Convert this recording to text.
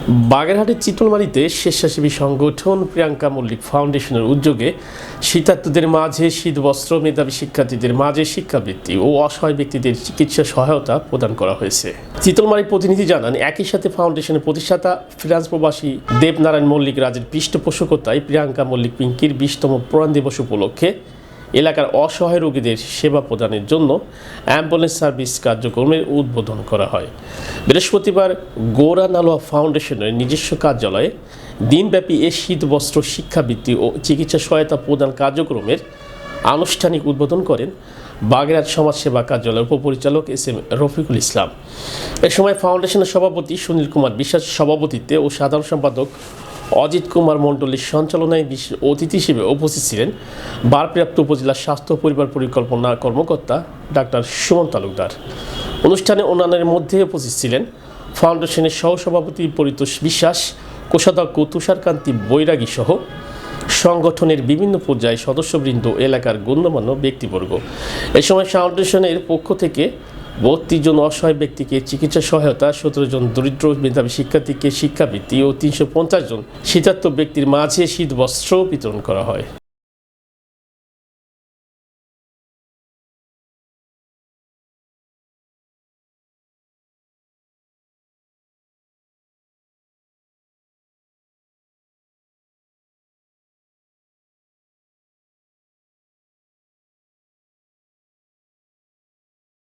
বাগেরহাটের চিতলমারীতে স্বেচ্ছাসেবী সংগঠন প্রিয়াঙ্কা মল্লিক ফাউন্ডেশনের উদ্যোগে শীতার্তদের মাঝে শীতবস্ত্র, মেধাবী শিক্ষার্থীদের মাঝে শিক্ষাবৃত্তি ও অসহায় ব্যক্তিদের চিকিৎসা সহায়তা প্রদান করা হয়েছে। চিতলমারীর প্রতিনিধি জানান, একই সাথে ফাউন্ডেশনের প্রতিষ্ঠাতা ফ্রান্স প্রবাসী দেবনারায়ণ মল্লিক রাজের পৃষ্ঠপোষকতায় প্রিয়াঙ্কা মল্লিক পিঙ্কির 20তম প্রয়াণ দিবস উপলক্ষে এলাকার অসহায় রোগীদের সেবা প্রদানের জন্য অ্যাম্বুলেন্স সার্ভিস কার্যক্রমের উদ্বোধন করা হয়। বৃহস্পতিবার গোরা নালোয়া ফাউন্ডেশনের নিজস্ব কার্যালয়ে দিনব্যাপী এ শীতবস্ত্র, শিক্ষাবৃত্তি ও চিকিৎসা সহায়তা প্রদান কার্যক্রমের আনুষ্ঠানিক উদ্বোধন করেন বাগেরহাট সমাজসেবা কার্যালয়ের উপপরিচালক এস.এম. রফিকুল ইসলাম। এ সময় ফাউন্ডেশনের সভাপতি সুনীল কুমার বিশ্বাস সভাপতিত্বে ও সাধারণ সম্পাদক অজিত কুমার মণ্ডলের সঞ্চালনায় বিশেষ অতিথি হিসেবে উপস্থিত ছিলেন ভারপ্রাপ্ত উপজেলা স্বাস্থ্য পরিবার পরিকল্পনা কর্মকর্তা ডাক্তার সুমন তালুকদার। অনুষ্ঠানে অন্যান্যের মধ্যে উপস্থিত ছিলেন ফাউন্ডেশনের সহসভাপতি পরিতোষ বিশ্বাস, কোষাধ্যক্ষ তুষারকান্তি বৈরাগী সহ সংগঠনের বিভিন্ন পর্যায়ে সদস্যবৃন্দ, এলাকার গণ্যমান্য ব্যক্তিবর্গ। এ সময় ফাউন্ডেশনের পক্ষ থেকে 32 জন অসহায় ব্যক্তিকে চিকিৎসা সহায়তা, 17 জন দরিদ্র মেধাবী শিক্ষার্থীকে শিক্ষাবৃত্তি ও 350 জন শীতার্ত ব্যক্তির মাঝে শীতবস্ত্র বিতরণ করা হয়।